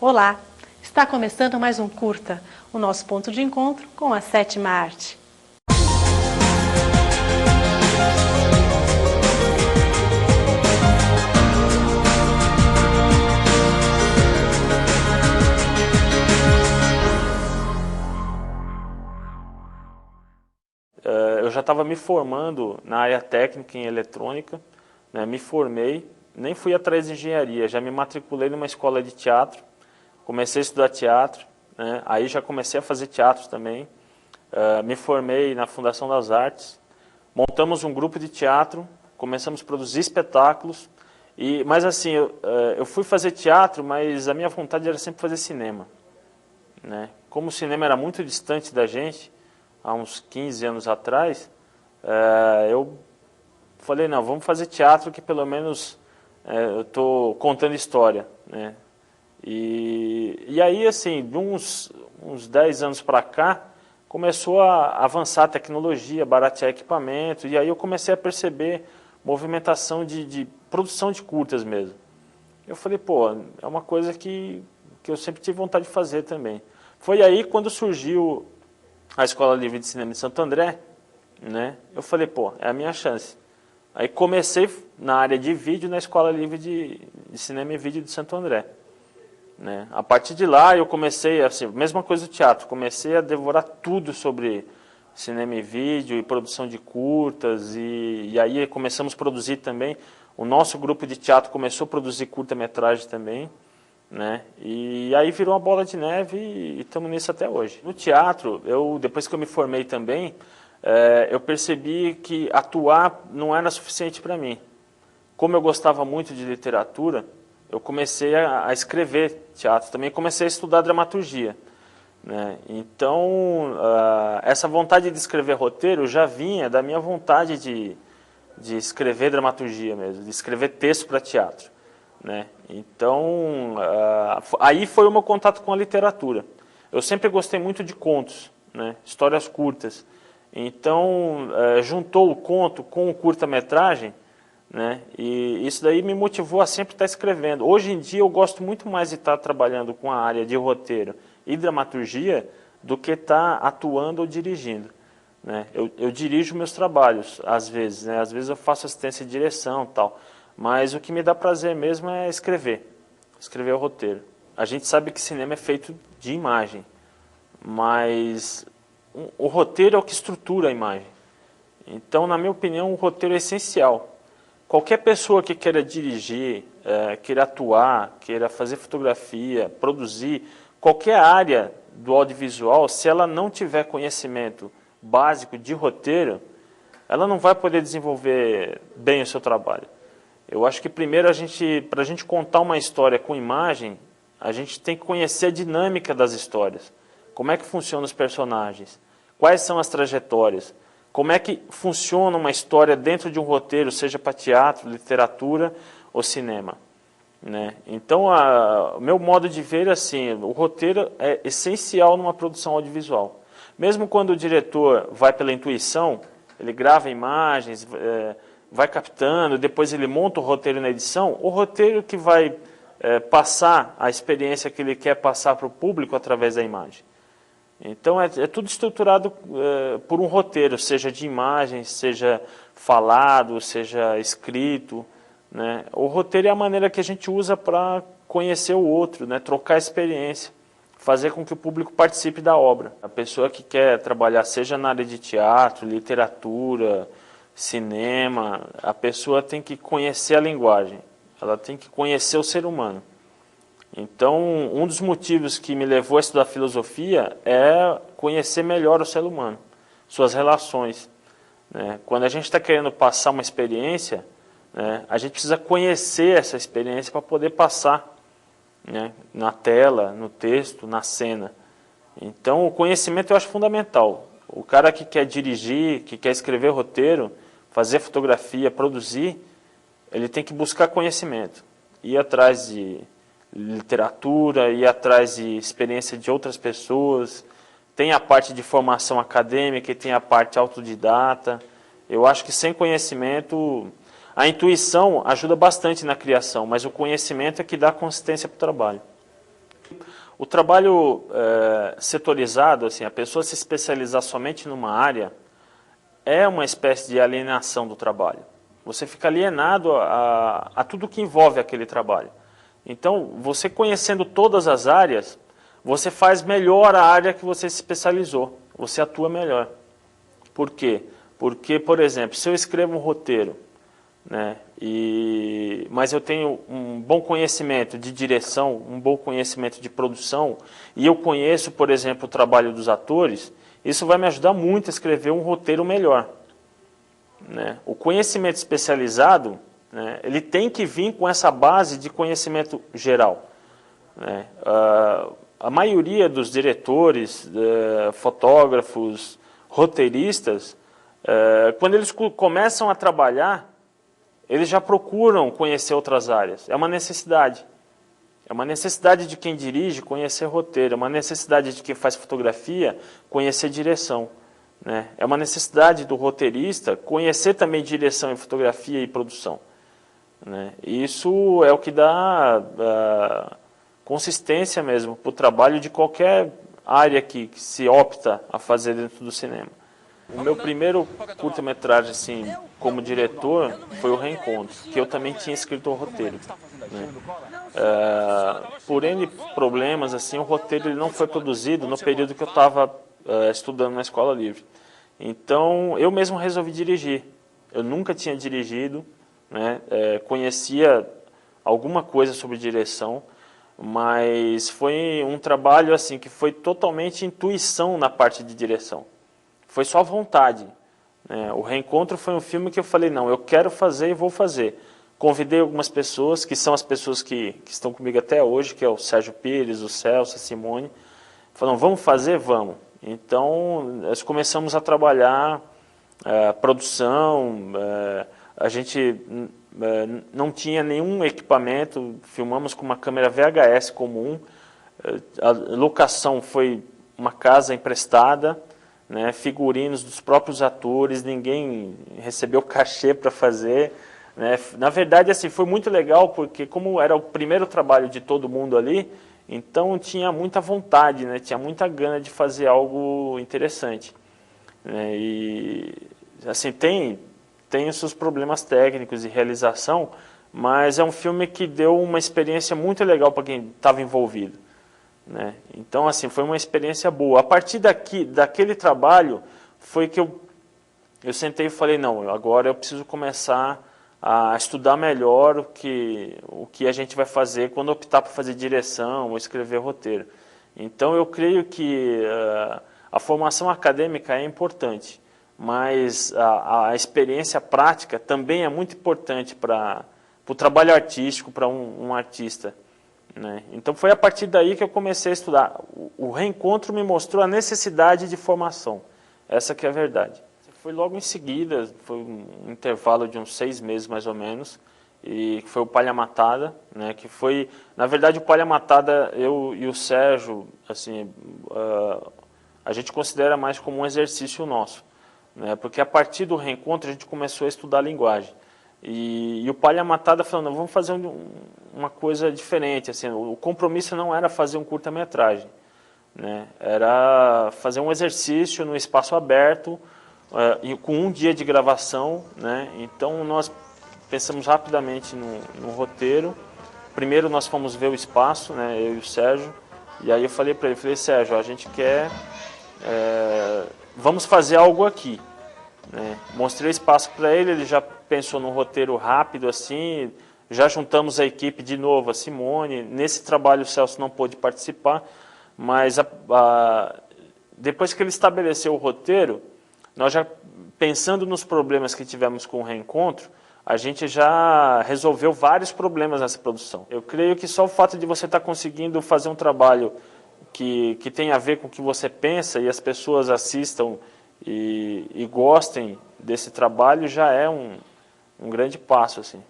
Olá! Está começando mais um curta, o nosso ponto de encontro com a sétima arte. Eu já estava me formando na área técnica em eletrônica, né? Me formei, nem fui atrás de engenharia, já me matriculei numa escola de teatro, comecei a estudar teatro, né? Aí já comecei a fazer teatro também, me formei na Fundação das Artes, montamos um grupo de teatro, começamos a produzir espetáculos, mas assim, eu fui fazer teatro, mas a minha vontade era sempre fazer cinema, né? Como o cinema era muito distante da gente, há uns 15 anos atrás, eu falei, não, vamos fazer teatro que pelo menos eu estou contando história, né? E aí, assim, de uns 10 anos para cá, começou a avançar a tecnologia, baratear equipamento, e aí eu comecei a perceber movimentação de produção de curtas mesmo. Eu falei, pô, é uma coisa que eu sempre tive vontade de fazer também. Foi aí quando surgiu a Escola Livre de Cinema de Santo André, né? Eu falei, pô, é a minha chance. Aí comecei na área de vídeo na Escola Livre de Cinema e Vídeo de Santo André, né? A partir de lá eu comecei, assim, mesma coisa do teatro, comecei a devorar tudo sobre cinema e vídeo e produção de curtas, e aí começamos a produzir também, o nosso grupo de teatro começou a produzir curta-metragem também, né? E aí virou uma bola de neve e estamos nisso até hoje. No teatro, depois que eu me formei também, eu percebi que atuar não era suficiente para mim. Como eu gostava muito de literatura, eu comecei a escrever teatro, também comecei a estudar dramaturgia, né? Então, essa vontade de escrever roteiro já vinha da minha vontade de escrever dramaturgia mesmo, de escrever texto para teatro, né? Então, aí foi o meu contato com a literatura. Eu sempre gostei muito de contos, né? Histórias curtas. Então, juntou o conto com o curta-metragem, né? E isso daí me motivou a sempre estar escrevendo. Hoje em dia eu gosto muito mais de estar trabalhando com a área de roteiro e dramaturgia do que estar atuando ou dirigindo, né? Eu dirijo meus trabalhos, às vezes, né? Às vezes eu faço assistência de direção e tal. Mas o que me dá prazer mesmo é escrever o roteiro. A gente sabe que cinema é feito de imagem, mas o roteiro é o que estrutura a imagem. Então, na minha opinião, o roteiro é essencial. Qualquer pessoa que queira dirigir, queira atuar, queira fazer fotografia, produzir, qualquer área do audiovisual, se ela não tiver conhecimento básico de roteiro, ela não vai poder desenvolver bem o seu trabalho. Eu acho que primeiro, para a gente contar uma história com imagem, a gente tem que conhecer a dinâmica das histórias. Como é que funcionam os personagens? Quais são as trajetórias? Como é que funciona uma história dentro de um roteiro, seja para teatro, literatura ou cinema, né? Então, o meu modo de ver é assim, o roteiro é essencial numa produção audiovisual. Mesmo quando o diretor vai pela intuição, ele grava imagens, vai captando, depois ele monta o roteiro na edição, o roteiro que vai passar a experiência que ele quer passar para o público através da imagem. Então é tudo estruturado por um roteiro, seja de imagem, seja falado, seja escrito, né? O roteiro é a maneira que a gente usa para conhecer o outro, né? Trocar experiência, fazer com que o público participe da obra. A pessoa que quer trabalhar, seja na área de teatro, literatura, cinema, a pessoa tem que conhecer a linguagem, ela tem que conhecer o ser humano. Então, um dos motivos que me levou a estudar filosofia é conhecer melhor o ser humano, suas relações, né? Quando a gente está querendo passar uma experiência, né, a gente precisa conhecer essa experiência para poder passar, né, na tela, no texto, na cena. Então, o conhecimento eu acho fundamental. O cara que quer dirigir, que quer escrever roteiro, fazer fotografia, produzir, ele tem que buscar conhecimento, ir atrás de literatura, ir atrás de experiência de outras pessoas. Tem a parte de formação acadêmica e tem a parte autodidata. Eu acho que sem conhecimento, a intuição ajuda bastante na criação, mas o conhecimento é que dá consistência para o trabalho. O trabalho setorizado, assim, a pessoa se especializar somente numa área, é uma espécie de alienação do trabalho. Você fica alienado a tudo que envolve aquele trabalho. Então, você conhecendo todas as áreas, você faz melhor a área que você se especializou. Você atua melhor. Por quê? Porque, por exemplo, se eu escrevo um roteiro, né, mas eu tenho um bom conhecimento de direção, um bom conhecimento de produção, e eu conheço, por exemplo, o trabalho dos atores, isso vai me ajudar muito a escrever um roteiro melhor. Né? O conhecimento especializado, né, ele tem que vir com essa base de conhecimento geral. Né? A maioria dos diretores, fotógrafos, roteiristas, quando eles começam a trabalhar, eles já procuram conhecer outras áreas. É uma necessidade. É uma necessidade de quem dirige conhecer roteiro. É uma necessidade de quem faz fotografia conhecer direção. Né? É uma necessidade do roteirista conhecer também direção em fotografia e produção. Né? Isso é o que dá consistência mesmo para o trabalho de qualquer área que se opta a fazer dentro do cinema. O meu primeiro curta-metragem assim, como diretor foi o Reencontro, que eu também tinha escrito o roteiro. Né? Por N problemas, assim, o roteiro ele não foi produzido no período que eu estava estudando na Escola Livre. Então, eu mesmo resolvi dirigir. Eu nunca tinha dirigido, né? Conhecia alguma coisa sobre direção, mas foi um trabalho assim que foi totalmente intuição na parte de direção. Foi só vontade. Né? O Reencontro foi um filme que eu falei, não, eu quero fazer e vou fazer. Convidei algumas pessoas, que são as pessoas que estão comigo até hoje, que é o Sérgio Pires, o Celso, a Simone. Falaram, vamos fazer? Vamos. Então, nós começamos a trabalhar produção, a gente não tinha nenhum equipamento, filmamos com uma câmera VHS comum, a locação foi uma casa emprestada, né, figurinos dos próprios atores, ninguém recebeu cachê para fazer. Né. Na verdade, assim, foi muito legal, porque como era o primeiro trabalho de todo mundo ali, então tinha muita vontade, né, tinha muita gana de fazer algo interessante. Né, e, assim, tem os seus problemas técnicos de realização, mas é um filme que deu uma experiência muito legal para quem estava envolvido. Né? Então, assim, foi uma experiência boa. A partir daquele trabalho, foi que eu sentei e falei, não, agora eu preciso começar a estudar melhor o que a gente vai fazer quando optar por fazer direção ou escrever roteiro. Então, eu creio que a formação acadêmica é importante, mas a experiência prática também é muito importante para o trabalho artístico, para um artista. Né? Então foi a partir daí que eu comecei a estudar. O Reencontro me mostrou a necessidade de formação. Essa que é a verdade. Foi logo em seguida, foi um intervalo de uns 6 meses mais ou menos, e foi o Palha Matada, né? Que foi, na verdade, o Palha Matada, eu e o Sérgio, assim, a gente considera mais como um exercício nosso, né? Porque a partir do Reencontro a gente começou a estudar a linguagem. E o Palha Matada falou, não, vamos fazer uma coisa diferente. Assim, o compromisso não era fazer um curta-metragem, né? Era fazer um exercício no espaço aberto, e com um dia de gravação. Né? Então nós pensamos rapidamente no roteiro. Primeiro nós fomos ver o espaço, né, eu e o Sérgio, e aí eu falei para ele, Sérgio, a gente quer, vamos fazer algo aqui. Né? Mostrei espaço para ele, ele já pensou num roteiro rápido assim, já juntamos a equipe de novo, a Simone. Nesse trabalho o Celso não pôde participar, mas depois que ele estabeleceu o roteiro, nós já pensando nos problemas que tivemos com o Reencontro, a gente já resolveu vários problemas nessa produção. Eu creio que só o fato de você estar conseguindo fazer um trabalho que tem a ver com o que você pensa e as pessoas assistam e gostem desse trabalho já é um grande passo, assim.